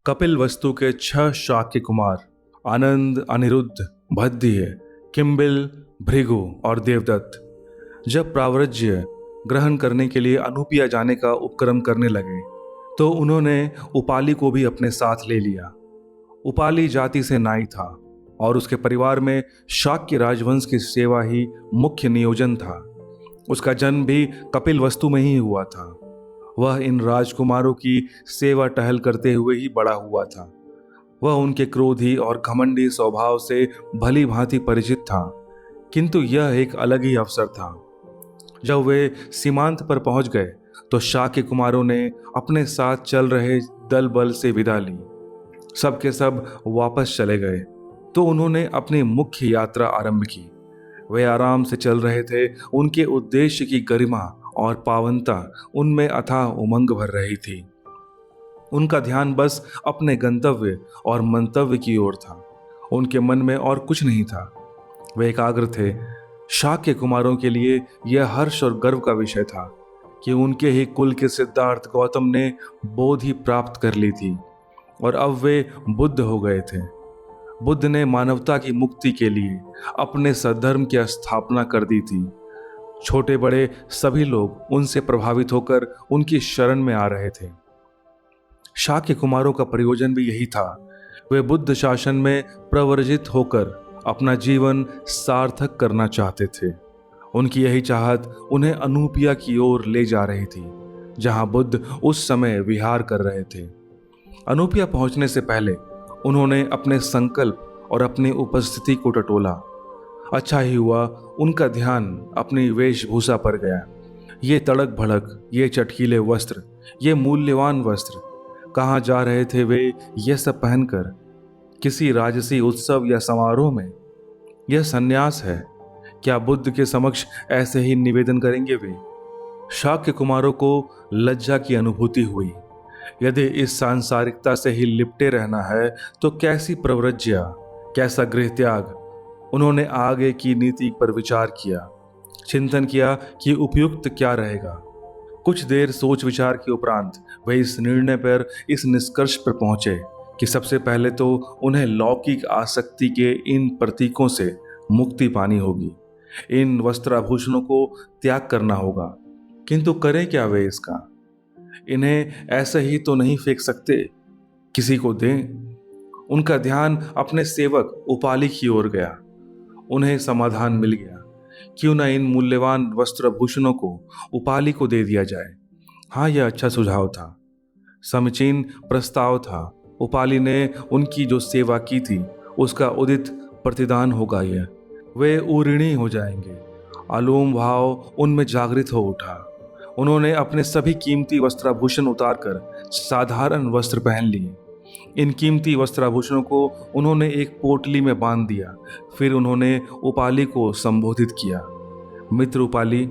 कपिल वस्तु के 6 शाक्य कुमार आनंद, अनिरुद्ध, भद्य, किम्बिल, भृगु और देवदत्त जब प्राव्रज्य ग्रहण करने के लिए अनुपिया जाने का उपक्रम करने लगे तो उन्होंने उपाली को भी अपने साथ ले लिया। उपाली जाति से नाई था और उसके परिवार में शाक्य राजवंश की सेवा ही मुख्य नियोजन था। उसका जन्म भी कपिल वस्तु में ही हुआ था। वह इन राजकुमारों की सेवा टहल करते हुए ही बड़ा हुआ था। वह उनके क्रोधी और घमंडी स्वभाव से भली भांति परिचित था, किंतु यह एक अलग ही अवसर था। जब वे सीमांत पर पहुंच गए तो शाक्य कुमारों ने अपने साथ चल रहे दल बल से विदा ली। सब के सब वापस चले गए तो उन्होंने अपनी मुख्य यात्रा आरंभ की। वे आराम से चल रहे थे। उनके उद्देश्य की गरिमा और पावनता उनमें अथाह उमंग भर रही थी। उनका ध्यान बस अपने गंतव्य और मंतव्य की ओर था। उनके मन में और कुछ नहीं था। वे एकाग्र थे। शाक्य कुमारों के लिए यह हर्ष और गर्व का विषय था कि उनके ही कुल के सिद्धार्थ गौतम ने बोधि प्राप्त कर ली थी और अब वे बुद्ध हो गए थे। बुद्ध ने मानवता की मुक्ति के लिए अपने सद्धर्म की स्थापना कर दी थी। छोटे बड़े सभी लोग उनसे प्रभावित होकर उनकी शरण में आ रहे थे। शाक्य कुमारों का प्रयोजन भी यही था। वे बुद्ध शासन में प्रवर्जित होकर अपना जीवन सार्थक करना चाहते थे। उनकी यही चाहत उन्हें अनुपिया की ओर ले जा रही थी, जहां बुद्ध उस समय विहार कर रहे थे। अनुपिया पहुंचने से पहले उन्होंने अपने संकल्प और अपनी उपस्थिति को टटोला। अच्छा ही हुआ उनका ध्यान अपनी वेशभूषा पर गया। ये तड़क भड़क, ये चटकीले वस्त्र, ये मूल्यवान वस्त्र, कहाँ जा रहे थे वे ये सब पहनकर? किसी राजसी उत्सव या समारोह में? यह सन्यास है। क्या बुद्ध के समक्ष ऐसे ही निवेदन करेंगे वे? शाक्य कुमारों को लज्जा की अनुभूति हुई। यदि इस सांसारिकता से ही लिपटे रहना है तो कैसी प्रव्रज्या, कैसा गृह त्याग। उन्होंने आगे की नीति पर विचार किया, चिंतन किया कि उपयुक्त क्या रहेगा। कुछ देर सोच विचार के उपरांत वे इस निर्णय पर, इस निष्कर्ष पर पहुंचे कि सबसे पहले तो उन्हें लौकिक आसक्ति के इन प्रतीकों से मुक्ति पानी होगी। इन वस्त्राभूषणों को त्याग करना होगा। किंतु करें क्या वे इसका? इन्हें ऐसे ही तो नहीं फेंक सकते, किसी को दें। उनका ध्यान अपने सेवक उपाली की ओर गया। उन्हें समाधान मिल गया। क्यों न इन मूल्यवान वस्त्राभूषणों को उपाली को दे दिया जाए। हाँ, यह अच्छा सुझाव था, समीचीन प्रस्ताव था। उपाली ने उनकी जो सेवा की थी उसका उदित प्रतिदान होगा यह। वे ऊऋणी हो जाएंगे। आलोम भाव उनमें जागृत हो उठा। उन्होंने अपने सभी कीमती वस्त्राभूषण उतारकर साधारण वस्त्र पहन लिए। इन कीमती वस्त्राभूषणों को उन्होंने एक पोटली में बांध दिया। फिर उन्होंने उपाली को संबोधित किया, मित्र उपाली,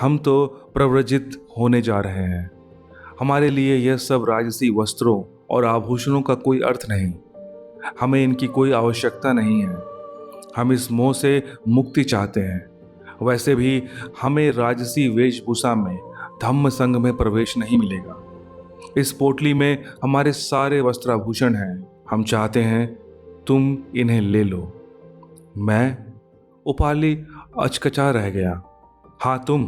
हम तो प्रव्रजित होने जा रहे हैं। हमारे लिए यह सब राजसी वस्त्रों और आभूषणों का कोई अर्थ नहीं। हमें इनकी कोई आवश्यकता नहीं है। हम इस मोह से मुक्ति चाहते हैं। वैसे भी हमें राजसी वेशभूषा में धम्म संघ में प्रवेश नहीं मिलेगा। इस पोटली में हमारे सारे वस्त्राभूषण हैं। हम चाहते हैं तुम इन्हें ले लो। मैं? उपाली अचकचा रह गया। हाँ तुम।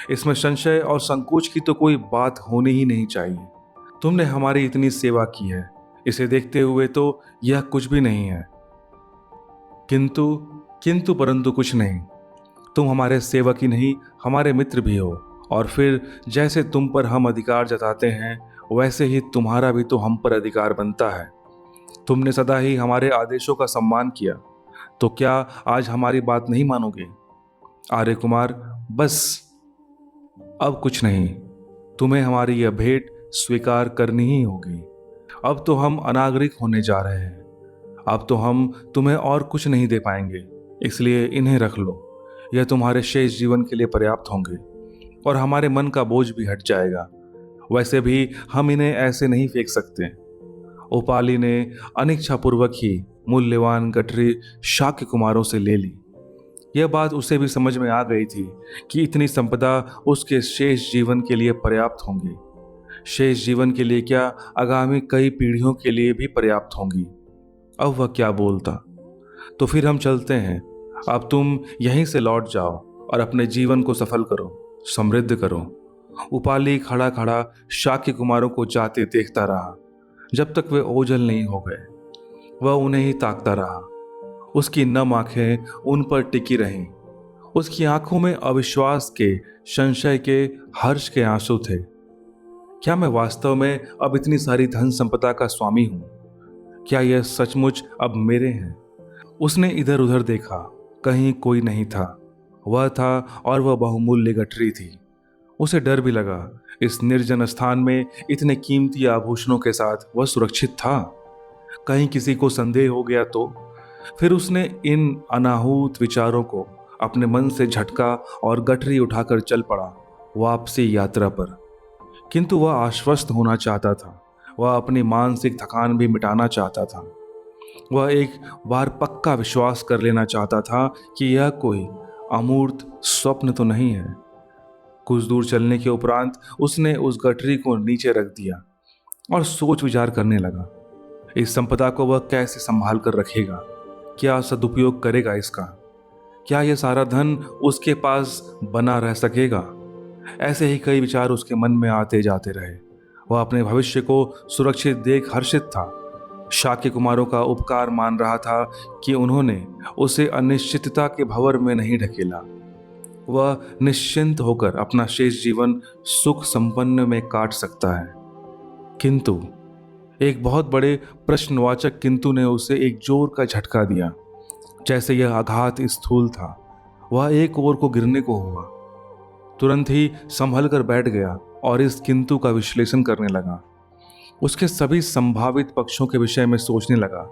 इसमें संशय और संकोच की तो कोई बात होनी ही नहीं चाहिए। तुमने हमारी इतनी सेवा की है, इसे देखते हुए तो यह कुछ भी नहीं है। किंतु परंतु कुछ नहीं। तुम हमारे सेवक ही नहीं, हमारे मित्र भी हो। और फिर जैसे तुम पर हम अधिकार जताते हैं वैसे ही तुम्हारा भी तो हम पर अधिकार बनता है। तुमने सदा ही हमारे आदेशों का सम्मान किया, तो क्या आज हमारी बात नहीं मानोगे? आर्य कुमार, बस अब कुछ नहीं। तुम्हें हमारी यह भेंट स्वीकार करनी ही होगी। अब तो हम अनागरिक होने जा रहे हैं। अब तो हम तुम्हें और कुछ नहीं दे पाएंगे, इसलिए इन्हें रख लो। यह तुम्हारे शेष जीवन के लिए पर्याप्त होंगे और हमारे मन का बोझ भी हट जाएगा। वैसे भी हम इन्हें ऐसे नहीं फेंक सकते। उपाली ने अनिच्छापूर्वक ही मूल्यवान गठरी शाक्य कुमारों से ले ली। यह बात उसे भी समझ में आ गई थी कि इतनी संपदा उसके शेष जीवन के लिए पर्याप्त होंगी। शेष जीवन के लिए क्या आगामी कई पीढ़ियों के लिए भी पर्याप्त होंगी। अब वह क्या बोलता। तो फिर हम चलते हैं, अब तुम यहीं से लौट जाओ और अपने जीवन को सफल करो, समृद्ध करो। उपाली खड़ा खड़ा शाक्य कुमारों को जाते देखता रहा जब तक वे ओझल नहीं हो गए। वह उन्हें ही ताकता रहा। उसकी नम आंखें उन पर टिकी रहीं। उसकी आंखों में अविश्वास के, संशय के, हर्ष के आंसू थे। क्या मैं वास्तव में अब इतनी सारी धन संपदा का स्वामी हूं? क्या यह सचमुच अब मेरे हैं? उसने इधर उधर देखा, कहीं कोई नहीं था। वह था और वह बहुमूल्य गठरी थी। उसे डर भी लगा। इस निर्जन स्थान में इतने कीमती आभूषणों के साथ वह सुरक्षित था। कहीं किसी को संदेह हो गया तो? फिर उसने इन अनाहूत विचारों को अपने मन से झटका और गठरी उठाकर चल पड़ा वापसी यात्रा पर। किंतु वह आश्वस्त होना चाहता था। वह अपनी मानसिक थकान भी मिटाना चाहता था। वह एक बार पक्का विश्वास कर लेना चाहता था कि यह कोई अमूर्त स्वप्न तो नहीं है। कुछ दूर चलने के उपरांत उसने उस गठरी को नीचे रख दिया और सोच विचार करने लगा। इस संपदा को वह कैसे संभाल कर रखेगा? क्या सदुपयोग करेगा इसका? क्या यह सारा धन उसके पास बना रह सकेगा? ऐसे ही कई विचार उसके मन में आते जाते रहे। वह अपने भविष्य को सुरक्षित देख हर्षित था। शाक्य कुमारों का उपकार मान रहा था कि उन्होंने उसे अनिश्चितता के भंवर में नहीं ढकेला। वह निश्चिंत होकर अपना शेष जीवन सुख संपन्न में काट सकता है। किंतु एक बहुत बड़े प्रश्नवाचक किंतु ने उसे एक जोर का झटका दिया। जैसे यह आघात स्थूल था, वह एक ओर को गिरने को हुआ। तुरंत ही संभल कर बैठ गया और इस किंतु का विश्लेषण करने लगा। उसके सभी संभावित पक्षों के विषय में सोचने लगा।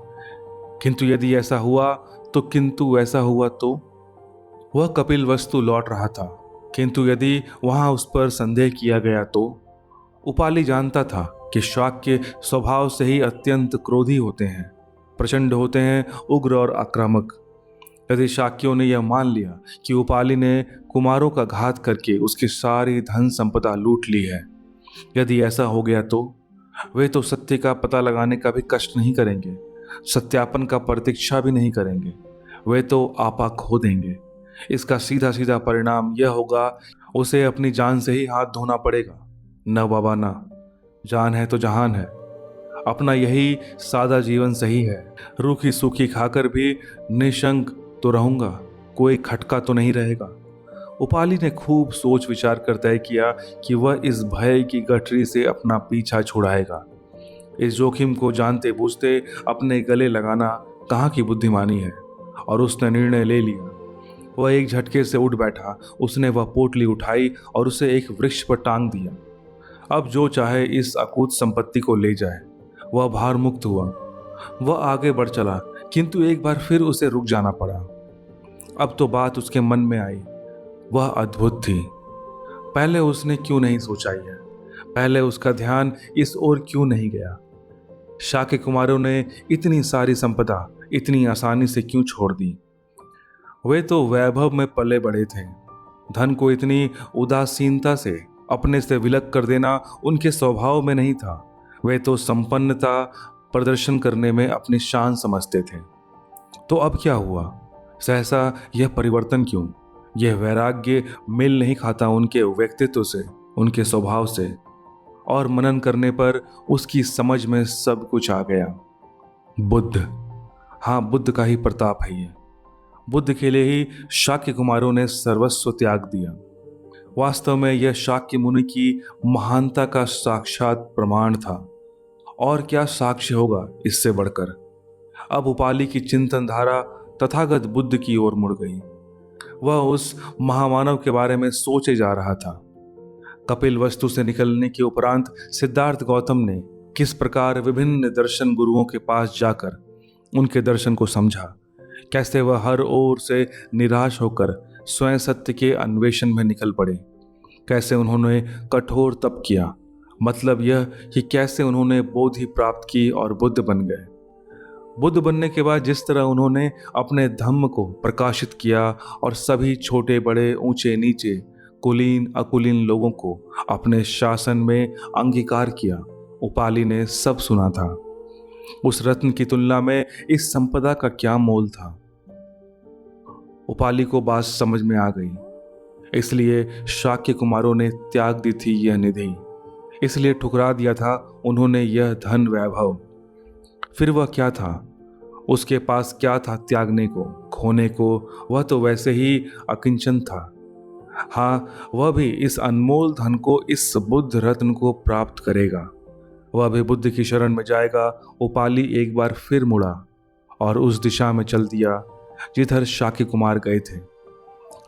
किंतु यदि ऐसा हुआ तो, किंतु ऐसा हुआ तो। वह कपिल वस्तु लौट रहा था, किंतु यदि वहां उस पर संदेह किया गया तो। उपाली जानता था कि शाक्य स्वभाव से ही अत्यंत क्रोधी होते हैं, प्रचंड होते हैं, उग्र और आक्रामक। यदि शाक्यों ने यह मान लिया कि उपाली ने कुमारों का घात करके उसकी सारी धन संपदा लूट ली है, यदि ऐसा हो गया तो वे तो सत्य का पता लगाने का भी कष्ट नहीं करेंगे, सत्यापन का प्रतीक्षा भी नहीं करेंगे। वे तो आपा खो देंगे। इसका सीधा सीधा परिणाम यह होगा, उसे अपनी जान से ही हाथ धोना पड़ेगा। न बाबा न, जान है तो जहान है। अपना यही सादा जीवन सही है। रूखी सूखी खाकर भी निशंक तो रहूंगा, कोई खटका तो नहीं रहेगा। उपाली ने खूब सोच विचार कर तय किया कि वह इस भय की गठरी से अपना पीछा छुड़ाएगा। इस जोखिम को जानते बूझते अपने गले लगाना कहाँ की बुद्धिमानी है, और उसने निर्णय ले लिया। वह एक झटके से उठ बैठा। उसने वह पोटली उठाई और उसे एक वृक्ष पर टांग दिया। अब जो चाहे इस अकूत संपत्ति को ले जाए। वह भार मुक्त हुआ। वह आगे बढ़ चला, किंतु एक बार फिर उसे रुक जाना पड़ा। अब तो बात उसके मन में आई। वह अद्भुत थी। पहले उसने क्यों नहीं सोचा यह? पहले उसका ध्यान इस ओर क्यों नहीं गया? शाक्य कुमारों ने इतनी सारी संपदा इतनी आसानी से क्यों छोड़ दी? वे तो वैभव में पले बड़े थे। धन को इतनी उदासीनता से अपने से विलग कर देना उनके स्वभाव में नहीं था। वे तो संपन्नता प्रदर्शन करने में अपनी शान समझते थे। तो अब क्या हुआ? सहसा यह परिवर्तन क्यों? यह वैराग्य मेल नहीं खाता उनके व्यक्तित्व से, उनके स्वभाव से। और मनन करने पर उसकी समझ में सब कुछ आ गया। बुद्ध, हाँ, बुद्ध का ही प्रताप है ये। बुद्ध के लिए ही शाक्य कुमारों ने सर्वस्व त्याग दिया। वास्तव में यह शाक्य मुनि की महानता का साक्षात प्रमाण था। और क्या साक्ष्य होगा इससे बढ़कर? अब उपाली की चिंतन धारा तथागत बुद्ध की ओर मुड़ गई। वह उस महामानव के बारे में सोचे जा रहा था। कपिल वस्तु से निकलने के उपरांत सिद्धार्थ गौतम ने किस प्रकार विभिन्न दर्शन गुरुओं के पास जाकर उनके दर्शन को समझा, कैसे वह हर ओर से निराश होकर स्वयं सत्य के अन्वेषण में निकल पड़े, कैसे उन्होंने कठोर तप किया, मतलब यह कि कैसे उन्होंने बोधि प्राप्त की और बुद्ध बन गए। बुद्ध बनने के बाद जिस तरह उन्होंने अपने धम्म को प्रकाशित किया और सभी छोटे बड़े ऊंचे नीचे कुलीन अकुलीन लोगों को अपने शासन में अंगीकार किया। उपाली ने सब सुना था। उस रत्न की तुलना में इस संपदा का क्या मोल था। उपाली को बात समझ में आ गई। इसलिए शाक्य कुमारों ने त्याग दी थी यह निधि, इसलिए ठुकरा दिया था उन्होंने यह धन वैभव। फिर वह क्या था, उसके पास क्या था त्यागने को, खोने को? वह तो वैसे ही अकिंचन था। हाँ, वह भी इस अनमोल धन को, इस बुद्ध रत्न को प्राप्त करेगा। वह भी बुद्ध की शरण में जाएगा। उपाली एक बार फिर मुड़ा और उस दिशा में चल दिया जिधर शाक्य कुमार गए थे।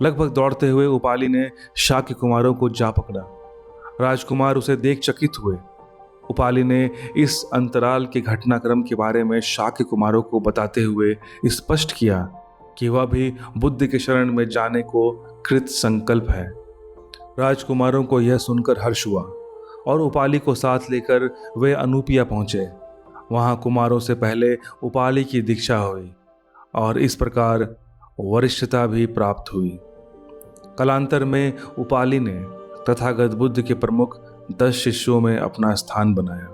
लगभग दौड़ते हुए उपाली ने शाक्य कुमारों को जा पकड़ा। राजकुमार उसे देख चकित हुए। उपाली ने इस अंतराल के घटनाक्रम के बारे में शाक्य कुमारों को बताते हुए स्पष्ट किया कि वह भी बुद्ध के शरण में जाने को कृत संकल्प है। राजकुमारों को यह सुनकर हर्ष हुआ और उपाली को साथ लेकर वे अनुपिया पहुंचे। वहां कुमारों से पहले उपाली की दीक्षा हुई और इस प्रकार वरिष्ठता भी प्राप्त हुई। कालांतर में उपाली ने तथागत बुद्ध के प्रमुख 10 शिष्यों में अपना स्थान बनाया।